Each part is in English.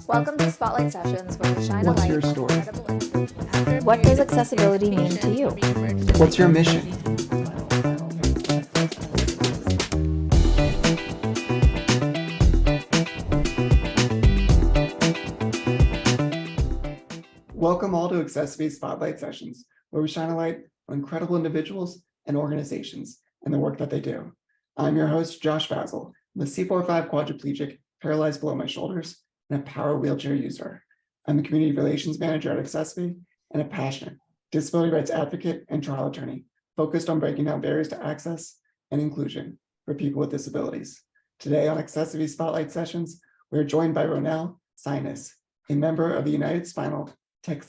Welcome to Spotlight Sessions, where we shine a What's light your on story? incredible. What does accessibility mean to you? What's your mission? Welcome all to accessiBe's Spotlight Sessions, where we shine a light on incredible individuals and organizations and the work that they do. I'm your host, Josh Basil. I'm a C4-5 quadriplegic, paralyzed below my shoulders, and a power wheelchair user. I'm a community relations manager at accessiBe and a passionate disability rights advocate and trial attorney focused on breaking down barriers to access and inclusion for people with disabilities. Today on accessiBe Spotlight Sessions, we're joined by Rhonel Cinous, a member of the United Spinal Tech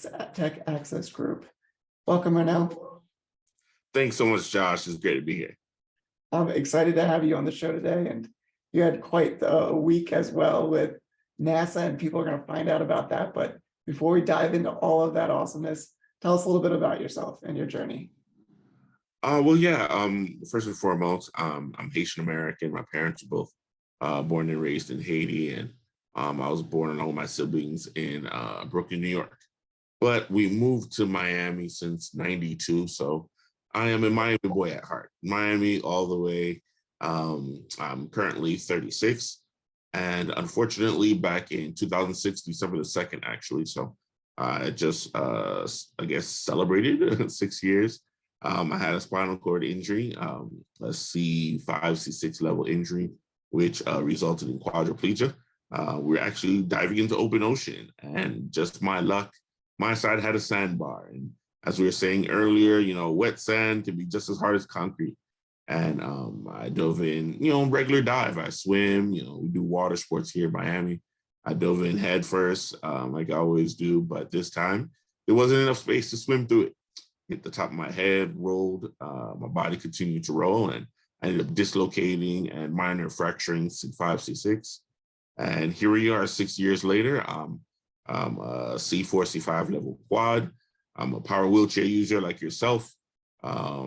Access Group. Welcome, Rhonel. Thanks so much, Josh. It's great to be here. I'm excited to have you on the show today. And you had quite a week as well with NASA, and people are going to find out about that. But before we dive into all of that awesomeness, tell us a little bit about yourself and your journey. First and foremost, I'm Haitian American. My parents were both born and raised in Haiti, and I was born along with my siblings in Brooklyn, New York. But we moved to Miami since '92, so I am a Miami boy at heart. Miami all the way. I'm currently 36, and unfortunately, back in 2006, December the 2nd, actually. So I just, I guess, celebrated 6 years. I had a spinal cord injury, a C5, C6 level injury, which resulted in quadriplegia. We're actually diving into open ocean, and just my luck, my side had a sandbar. And as we were saying earlier, wet sand can be just as hard as concrete. And I dove in, regular dive. I swim, we do water sports here in Miami. I dove in head first, like I always do, but this time there wasn't enough space to swim through it. Hit the top of my head, rolled, my body continued to roll, and I ended up dislocating and minor fracturing C5, C6. And here we are 6 years later. I'm a C4, C5 level quad. I'm a power wheelchair user like yourself.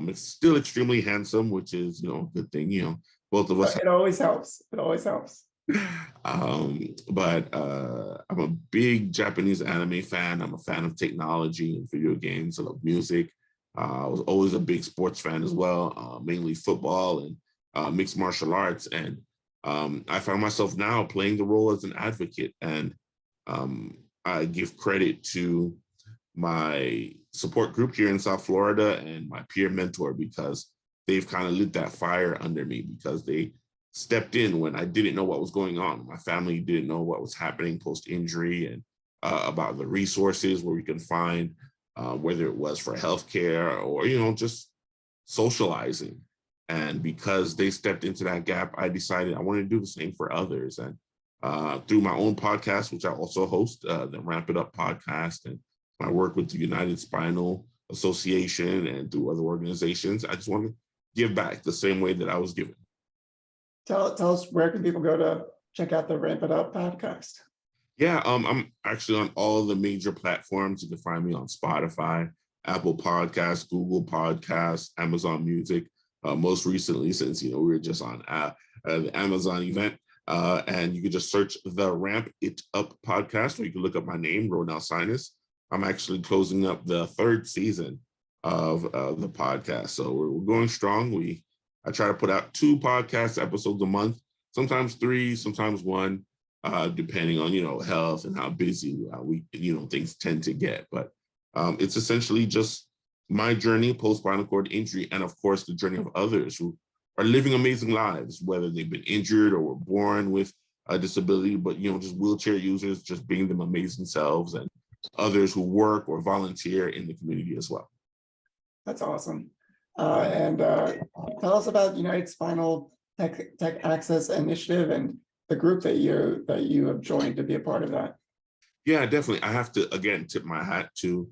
It's still extremely handsome, which is, a good thing. Both of us. It always helps. It always helps. But I'm a big Japanese anime fan. I'm a fan of technology and video games. I love music. I was always a big sports fan as well, mainly football and mixed martial arts. And I found myself now playing the role as an advocate. And I give credit to my support group here in South Florida and my peer mentor, because they've kind of lit that fire under me, because they stepped in when I didn't know what was going on. My family didn't know what was happening post-injury, and about the resources where we can find, whether it was for healthcare or, just socializing. And because they stepped into that gap, I decided I wanted to do the same for others. And through my own podcast, which I also host, the Ramp It Up podcast, and my work with the United Spinal Association and through other organizations, I just want to give back the same way that I was given. Tell us, where can people go to check out the Ramp It Up podcast? Yeah, I'm actually on all the major platforms. You can find me on Spotify, Apple Podcasts, Google Podcasts, Amazon Music. Most recently, since we were just on the Amazon event, and you can just search the Ramp It Up podcast, or you can look up my name, Rhonel Cinous. I'm actually closing up the 3rd season of the podcast, so we're going strong. I try to put out 2 podcast episodes a month, sometimes 3, sometimes 1, depending on health and how busy we things tend to get. But it's essentially just my journey post spinal cord injury, and of course the journey of others who are living amazing lives, whether they've been injured or were born with a disability, but just wheelchair users, just being them amazing selves, and others who work or volunteer in the community as well. That's awesome. And tell us about United Spinal Tech Access Initiative and the group that you have joined to be a part of that. Yeah, definitely. I have to, again, tip my hat to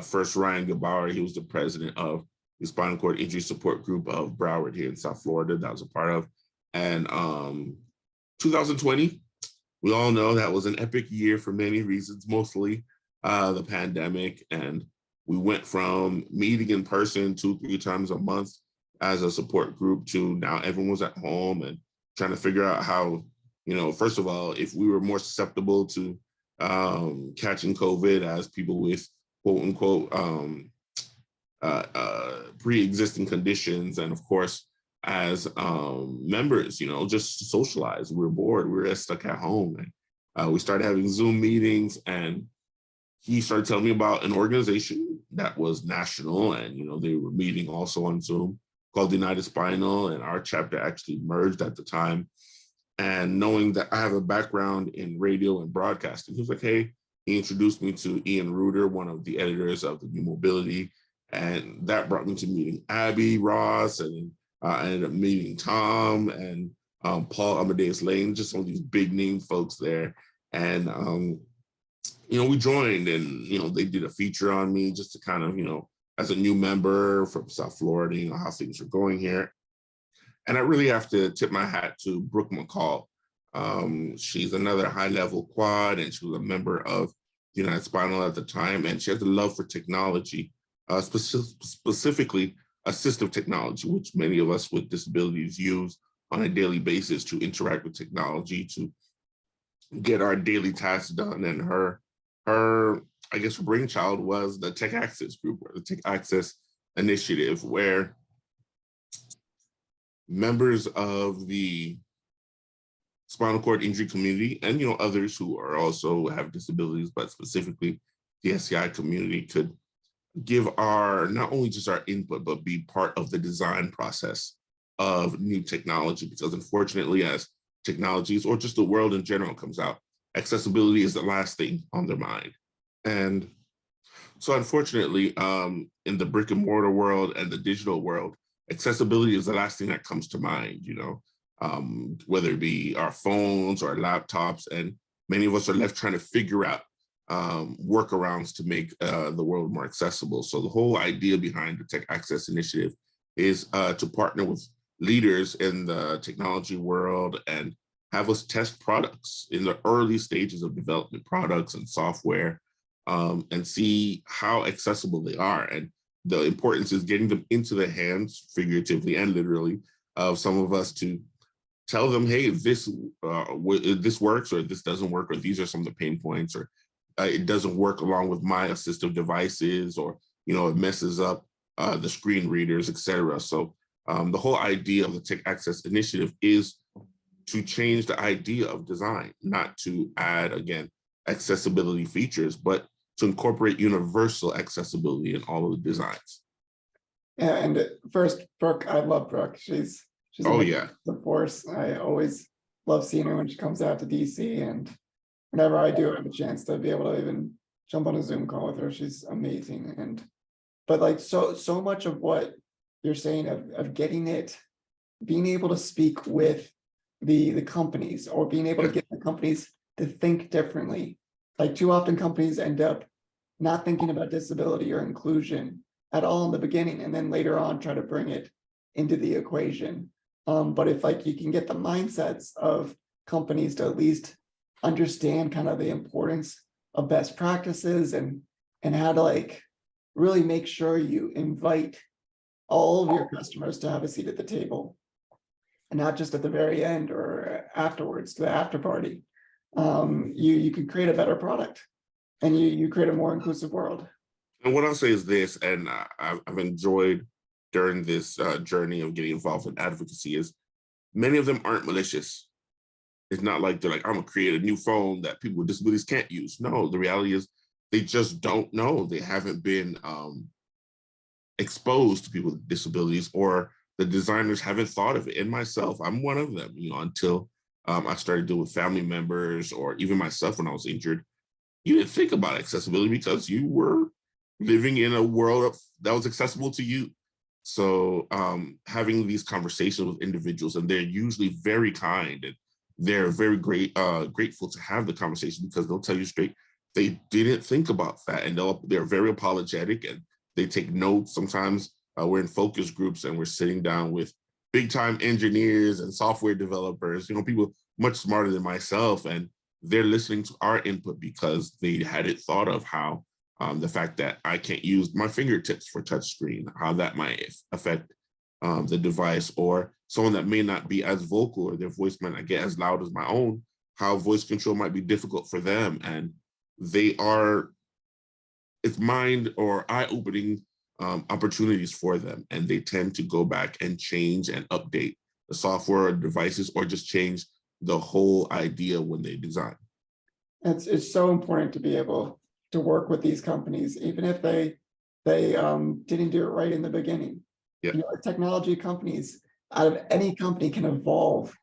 first Ryan Gabauer. He was the president of the Spinal Cord Injury Support Group of Broward here in South Florida that I was a part of. And 2020, we all know that was an epic year for many reasons, mostly the pandemic. And we went from meeting in person 2-3 times a month as a support group to now everyone was at home and trying to figure out how first of all, if we were more susceptible to catching COVID as people with quote unquote pre-existing conditions, and of course, as members, just socialize. We're bored. We're stuck at home, and we started having Zoom meetings. And he started telling me about an organization that was national, and they were meeting also on Zoom, called United Spinal, and our chapter actually merged at the time. And knowing that I have a background in radio and broadcasting, he was like, hey, he introduced me to Ian Reuter, one of the editors of the New Mobility. And that brought me to meeting Abby Ross, and I ended up meeting Tom and Paul Amadeus Lane, just some of these big name folks there. And, we joined, and, they did a feature on me just to kind of, as a new member from South Florida, how things are going here. And I really have to tip my hat to Brooke McCall. She's another high-level quad, and she was a member of United Spinal at the time, and she has a love for technology, specifically assistive technology, which many of us with disabilities use on a daily basis to interact with technology to get our daily tasks done. And her I guess her brainchild was the Tech Access group, or the Tech Access initiative, where members of the spinal cord injury community and others who are also have disabilities, but specifically the SCI community, could give our not only just our input, but be part of the design process of new technology. Because unfortunately, as technologies or just the world in general comes out, accessibility is the last thing on their mind. And so unfortunately, in the brick and mortar world and the digital world, accessibility is the last thing that comes to mind, whether it be our phones or laptops. And many of us are left trying to figure out workarounds to make the world more accessible. So the whole idea behind the Tech Access Initiative is to partner with leaders in the technology world and have us test products in the early stages of development, products and software, and see how accessible they are. And the importance is getting them into the hands, figuratively and literally, of some of us to tell them, hey, this works, or this doesn't work, or these are some of the pain points, or it doesn't work along with my assistive devices, or it messes up the screen readers, etc. So the whole idea of the Tech Access Initiative is to change the idea of design, not to add, again, accessibility features, but to incorporate universal accessibility in all of the designs. Yeah, and first, Brooke, I love Brooke. She's a force. I always love seeing her when she comes out to DC, and whenever I do have a chance to be able to even jump on a Zoom call with her, she's amazing. But like so much of what you're saying of getting it, being able to speak with the companies, or being able to get the companies to think differently. Like too often companies end up not thinking about disability or inclusion at all in the beginning, and then later on try to bring it into the equation. But if like you can get the mindsets of companies to at least understand kind of the importance of best practices and how to like really make sure you invite all of your customers to have a seat at the table, and not just at the very end or afterwards to the after party, you can create a better product, and you create a more inclusive world. And what I'll say is this, and I've enjoyed during this journey of getting involved in advocacy, is many of them aren't malicious. It's not like they're like, I'm gonna create a new phone that people with disabilities can't use. No, the reality is they just don't know. They haven't been exposed to people with disabilities, or the designers haven't thought of it. And myself, I'm one of them, until I started dealing with family members, or even myself when I was injured. You didn't think about accessibility because you were living in a world that was accessible to you. So having these conversations with individuals, and they're usually very kind, and they're very grateful to have the conversation, because they'll tell you straight, they didn't think about that, and they're very apologetic, and they take notes. Sometimes we're in focus groups and we're sitting down with big time engineers and software developers, people much smarter than myself, and they're listening to our input because they hadn't thought of how the fact that I can't use my fingertips for touchscreen, how that might affect the device, or someone that may not be as vocal or their voice might not get as loud as my own, how voice control might be difficult for them. And it's mind or eye-opening opportunities for them. And they tend to go back and change and update the software or devices, or just change the whole idea when they design. It's so important to be able to work with these companies, even if they didn't do it right in the beginning. Yeah. Technology companies, out of any company, can evolve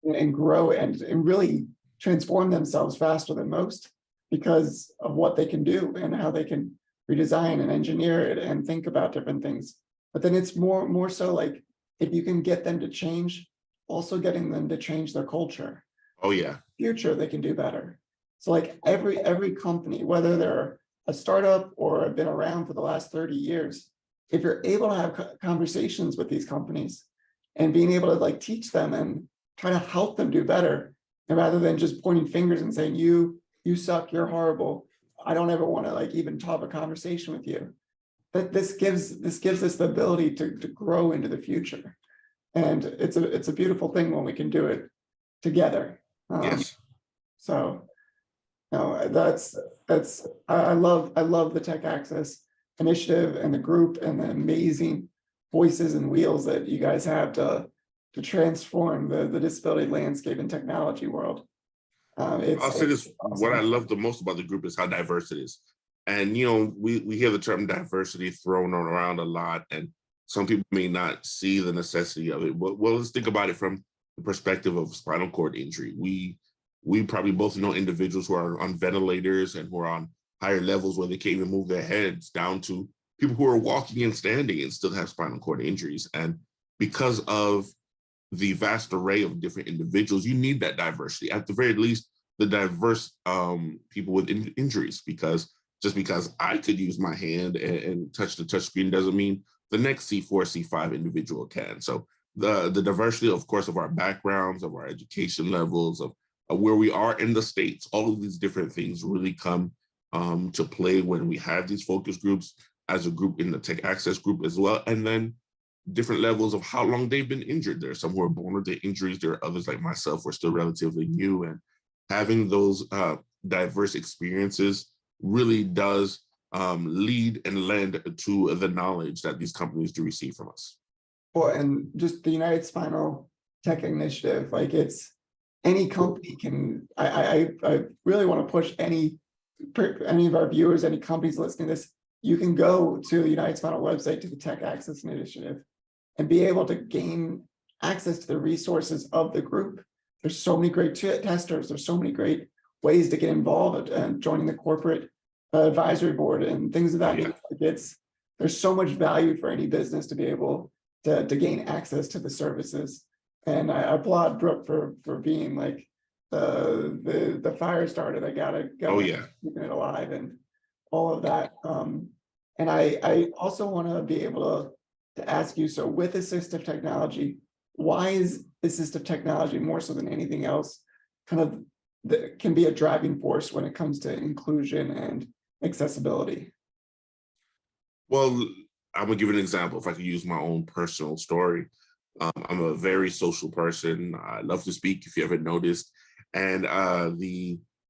and grow and really transform themselves faster than most because of what they can do and how they can redesign and engineer it and think about different things. But then it's more so like, if you can get them to change, also getting them to change their culture. Oh yeah. Future, they can do better. So like every company, whether they're a startup or have been around for the last 30 years, if you're able to have conversations with these companies and being able to like teach them and try to help them do better, and rather than just pointing fingers and saying, you suck, you're horrible, I don't ever want to like even talk a conversation with you. That this gives us the ability to grow into the future. And it's a beautiful thing when we can do it together. Yes. So no, I love the Tech Access initiative and the group and the amazing voices and wheels that you guys have to transform the disability landscape and technology world. I'll say this, awesome. what I love the most about the group is how diverse it is. And, you know, we hear the term diversity thrown around a lot, and some people may not see the necessity of it. Well, let's think about it from the perspective of spinal cord injury. We probably both know individuals who are on ventilators and who are on higher levels where they can't even move their heads, down to people who are walking and standing and still have spinal cord injuries. And because of the vast array of different individuals, you need that diversity. At the very least, the diverse people with injuries, because just because I could use my hand and touch the touch screen doesn't mean the next C4, C5 individual can. So the diversity, of course, of our backgrounds, of our education levels, of where we are in the States, all of these different things really come to play when we have these focus groups as a group in the Tech Access group as well. And then different levels of how long they've been injured. There are some who are born with the injuries. There are others like myself who are still relatively new. And having those diverse experiences really does lead and lend to the knowledge that these companies do receive from us. Well, and just the United Spinal Tech Initiative, like it's any company can, I really want to push any of our viewers, any companies listening to this, you can go to the United Spinal website, to the Tech Access Initiative, and be able to gain access to the resources of the group. There's so many great testers. There's so many great ways to get involved and joining the corporate advisory board and things of that nature. There's so much value for any business to be able to gain access to the services. And I applaud Brooke for being like the fire starter that got keeping it alive and all of that. And I also want to be able to ask you, so with assistive technology, why is assistive technology more so than anything else kind of that can be a driving force when it comes to inclusion and accessibility? Well, I'm gonna give an example. If I could use my own personal story, I'm a very social person. I love to speak, if you haven't noticed. And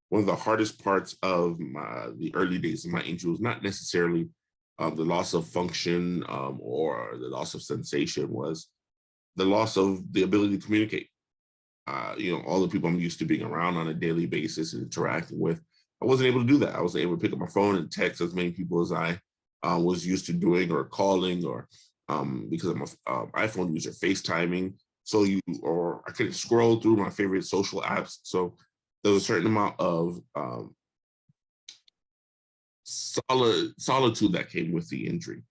one of the hardest parts of the early days of my injury was not necessarily the loss of function or the loss of sensation, was the loss of the ability to communicate. All the people I'm used to being around on a daily basis and interacting with, I wasn't able to do that. I was able to pick up my phone and text as many people as I was used to doing, or calling, or because I'm an iPhone user, FaceTiming. So I couldn't scroll through my favorite social apps. So there was a certain amount of solitude that came with the injury.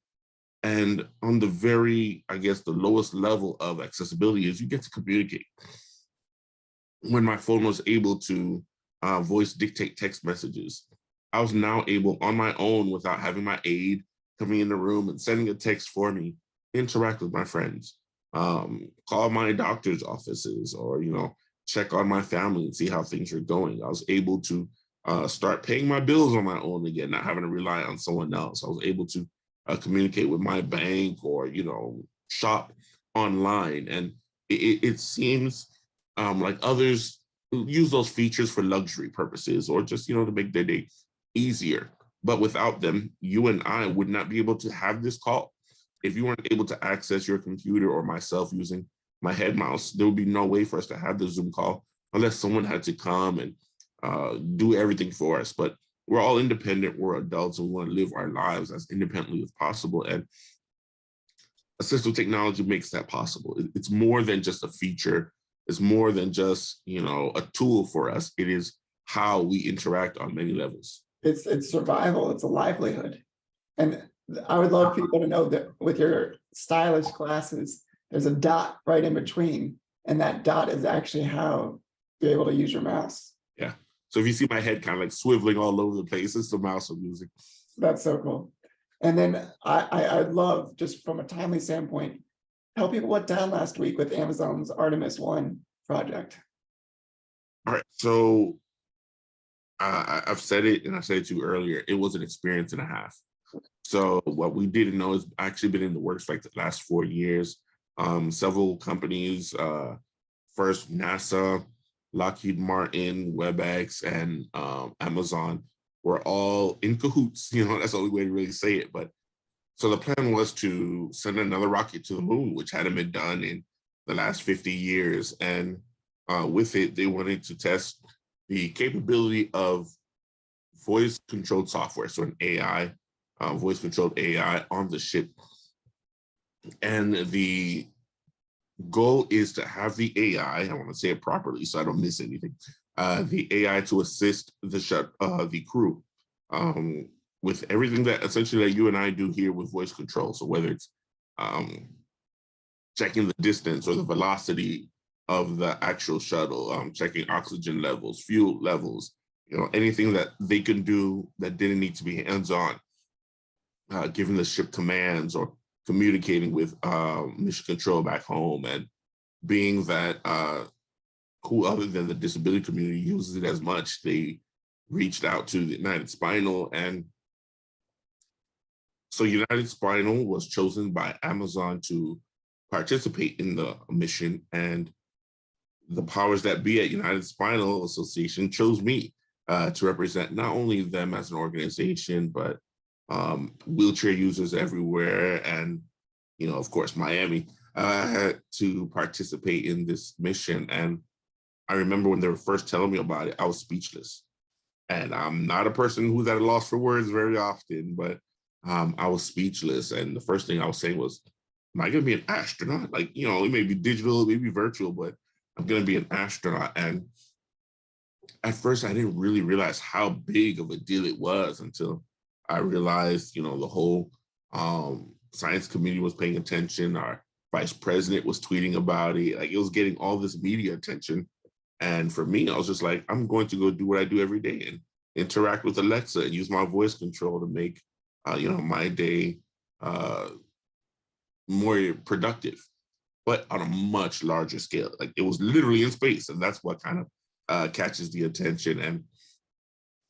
And on the very, the lowest level of accessibility is you get to communicate. When my phone was able to voice dictate text messages, I was now able on my own, without having my aide coming in the room and sending a text for me, interact with my friends, call my doctor's offices, or, check on my family and see how things are going. I was able to start paying my bills on my own again, not having to rely on someone else. I was able to communicate with my bank, or, shop online. And it seems like others use those features for luxury purposes or just, to make their day easier. But without them, you and I would not be able to have this call. If you weren't able to access your computer or myself using my head mouse, there would be no way for us to have the Zoom call unless someone had to come and do everything for us. But we're all independent, we're adults, and we want to live our lives as independently as possible. And assistive technology makes that possible. It's more than just a feature. It's more than just, a tool for us. It is how we interact on many levels. It's survival, it's a livelihood. And I would love people to know that with your stylish glasses, there's a dot right in between, and that dot is actually how you're able to use your mouse. Yeah. So if you see my head kind of like swiveling all over the place, it's the mouse I'm using. That's so cool. And then I'd love, just from a timely standpoint, tell people what down last week with Amazon's Artemis 1 project. All right. So I've said it, and I said it to you earlier, it was an experience and a half. So what we didn't know is actually been in the works like the last 4 years. Several companies, first NASA, Lockheed Martin, WebEx, and Amazon were all in cahoots. That's the only way to really say it. But so the plan was to send another rocket to the moon, which hadn't been done in the last 50 years. And with it, they wanted to test the capability of voice-controlled software, so an AI, voice-controlled AI on the ship. And the goal is to have the AI, I want to say it properly so I don't miss anything, the AI to assist the crew with everything that essentially that you and I do here with voice control. So whether it's checking the distance or the velocity of the actual shuttle, checking oxygen levels, fuel levels, anything that they can do that didn't need to be hands-on, giving the ship commands or communicating with mission control back home. And being that who other than the disability community uses it as much, they reached out to the United Spinal. And so United Spinal was chosen by Amazon to participate in the mission, and the powers that be at United Spinal Association chose me to represent not only them as an organization, but wheelchair users everywhere, and of course Miami, to participate in this mission. And I remember when they were first telling me about it, I was speechless. And I'm not a person who's at a loss for words very often, but I was speechless. And the first thing I was saying was, am I going to be an astronaut? Like, it may be digital, it may be virtual, but I'm going to be an astronaut. And at first, I didn't really realize how big of a deal it was until I realized, the whole science community was paying attention. Our vice president was tweeting about it. Like, it was getting all this media attention. And for me, I was just like, I'm going to go do what I do every day and interact with Alexa and use my voice control to make, my day more productive, but on a much larger scale. Like, it was literally in space, and that's what kind of catches the attention. And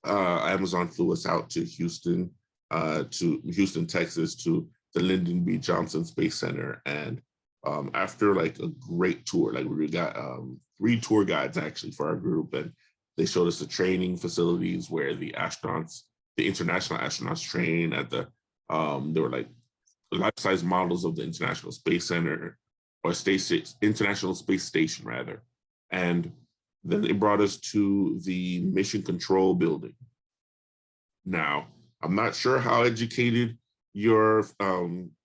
Amazon flew us out to Houston, Texas, to the Lyndon B. Johnson Space Center. And after like a great tour, like we got 3 tour guides actually for our group, and they showed us the training facilities where the international astronauts train at the, they were like life-size models of the International Space Center, or International Space Station rather. And then they brought us to the Mission Control Building. Now, I'm not sure how educated your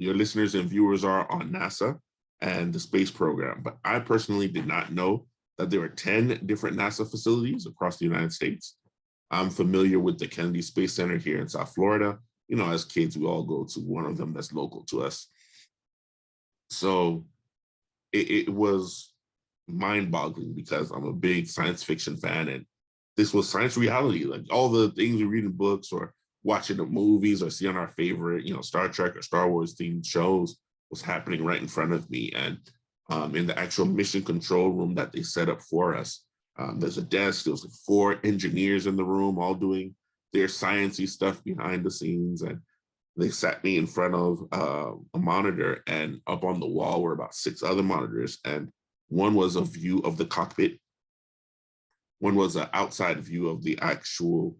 listeners and viewers are on NASA and the space program, but I personally did not know that there were 10 different NASA facilities across the United States. I'm familiar with the Kennedy Space Center here in South Florida. As kids, we all go to one of them that's local to us. So it was mind-boggling because I'm a big science fiction fan, and this was science reality. Like, all the things we read in books or watching the movies or see on our favorite, Star Trek or Star Wars themed shows was happening right in front of me. And in the actual mission control room that they set up for us, there's a desk. There was like 4 engineers in the room, all doing their sciencey stuff behind the scenes. And they sat me in front of a monitor, and up on the wall were about 6 other monitors. And One was a view of the cockpit. One was an outside view of the actual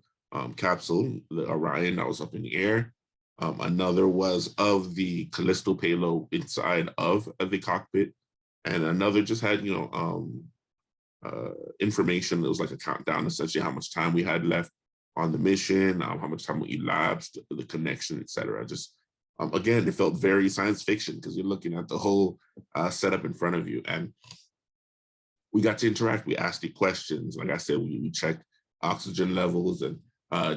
capsule, the Orion that was up in the air. Another was of the Callisto payload inside of the cockpit. And another just had, information that was like a countdown, essentially how much time we had left on the mission, how much time we elapsed, the connection, etc. Just again, it felt very science fiction because you're looking at the whole setup in front of you, and we got to interact. We asked the questions. Like I said, we checked oxygen levels and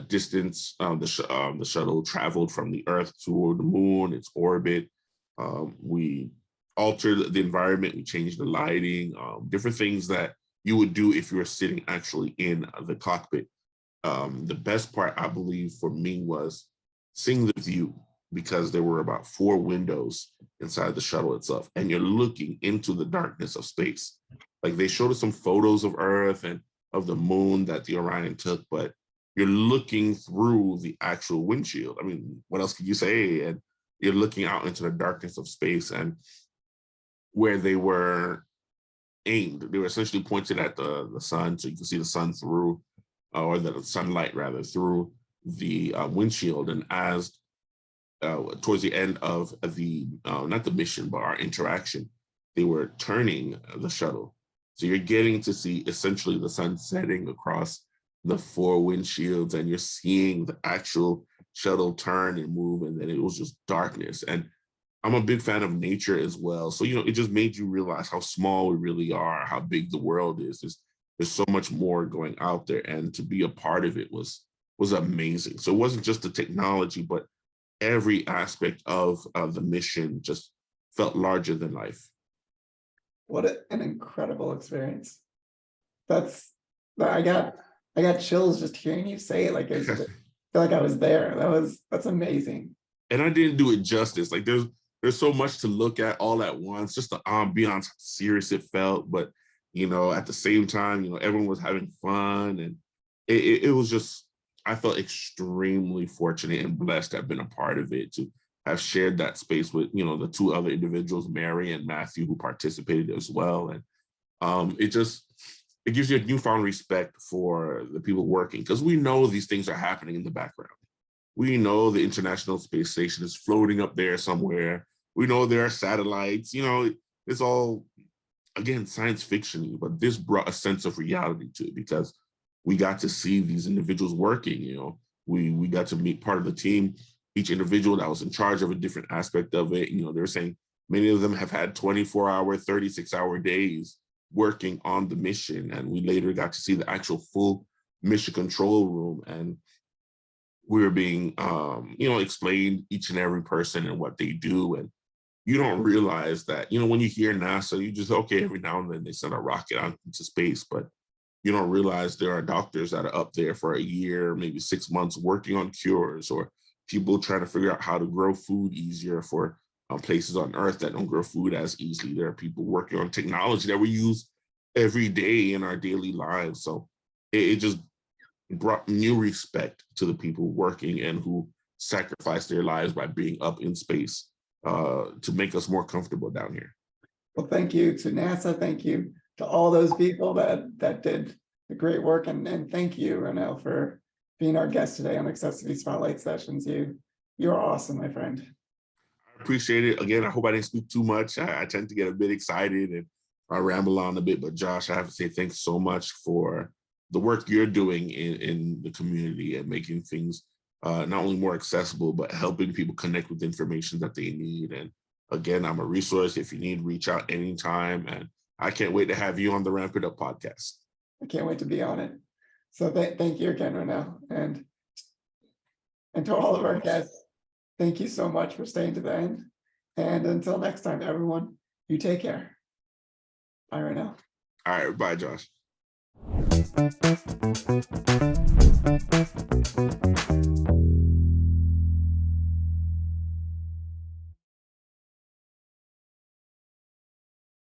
distance. The shuttle traveled from the Earth toward the moon, its orbit. We altered the environment. We changed the lighting, different things that you would do if you were sitting actually in the cockpit. The best part, I believe, for me was seeing the view, because there were about 4 windows inside the shuttle itself, and you're looking into the darkness of space. Like, they showed us some photos of Earth and of the moon that the Orion took, but you're looking through the actual windshield. I mean, what else could you say? And you're looking out into the darkness of space, and where they were aimed, they were essentially pointed at the sun, so you can see the sun through, or the sunlight rather, through the windshield. And as towards the end of the, not the mission, but our interaction, they were turning the shuttle. So you're getting to see essentially the sun setting across the 4 windshields, and you're seeing the actual shuttle turn and move, and then it was just darkness. And I'm a big fan of nature as well. So, it just made you realize how small we really are, how big the world is. There's so much more going out there, and to be a part of it was amazing. So it wasn't just the technology, but every aspect of the mission just felt larger than life. What an incredible experience. I got chills just hearing you say it. Like, I feel like I was there. That's amazing. And I didn't do it justice. Like, there's so much to look at all at once, just the ambiance, how serious it felt. But, at the same time, everyone was having fun. And it was just, I felt extremely fortunate and blessed to have been a part of it, to have shared that space with, the 2 other individuals, Mary and Matthew, who participated as well. And it gives you a newfound respect for the people working, because we know these things are happening in the background. We know the International Space Station is floating up there somewhere. We know there are satellites. It's all, again, science fiction, but this brought a sense of reality to it, because we got to see these individuals working. We got to meet part of the team, each individual that was in charge of a different aspect of it. They were saying many of them have had 24-hour, 36-hour days working on the mission. And we later got to see the actual full mission control room. And we were being, explained each and every person and what they do. And you don't realize that, when you hear NASA, you just, okay, every now and then they send a rocket out into space, but you don't realize there are doctors that are up there for a year, maybe 6 months, working on cures, or people trying to figure out how to grow food easier for places on Earth that don't grow food as easily. There are people working on technology that we use every day in our daily lives. So it just brought new respect to the people working and who sacrificed their lives by being up in space to make us more comfortable down here. Well, thank you to NASA. Thank you to all those people that did the great work. And thank you, Rhonel, for being our guest today on accessiBe's Spotlight Sessions. You are awesome, my friend. I appreciate it. Again, I hope I didn't speak too much. I tend to get a bit excited and I ramble on a bit, but Josh, I have to say thanks so much for the work you're doing in the community and making things not only more accessible, but helping people connect with information that they need. And again, I'm a resource. If you need, reach out anytime. And I can't wait to have you on the Ramp It Up podcast. I can't wait to be on it. So thank you again, Rhonel. And to all of our guests, thank you so much for staying to the end. And until next time, everyone, you take care. Bye, Rhonel. All right, bye, Josh.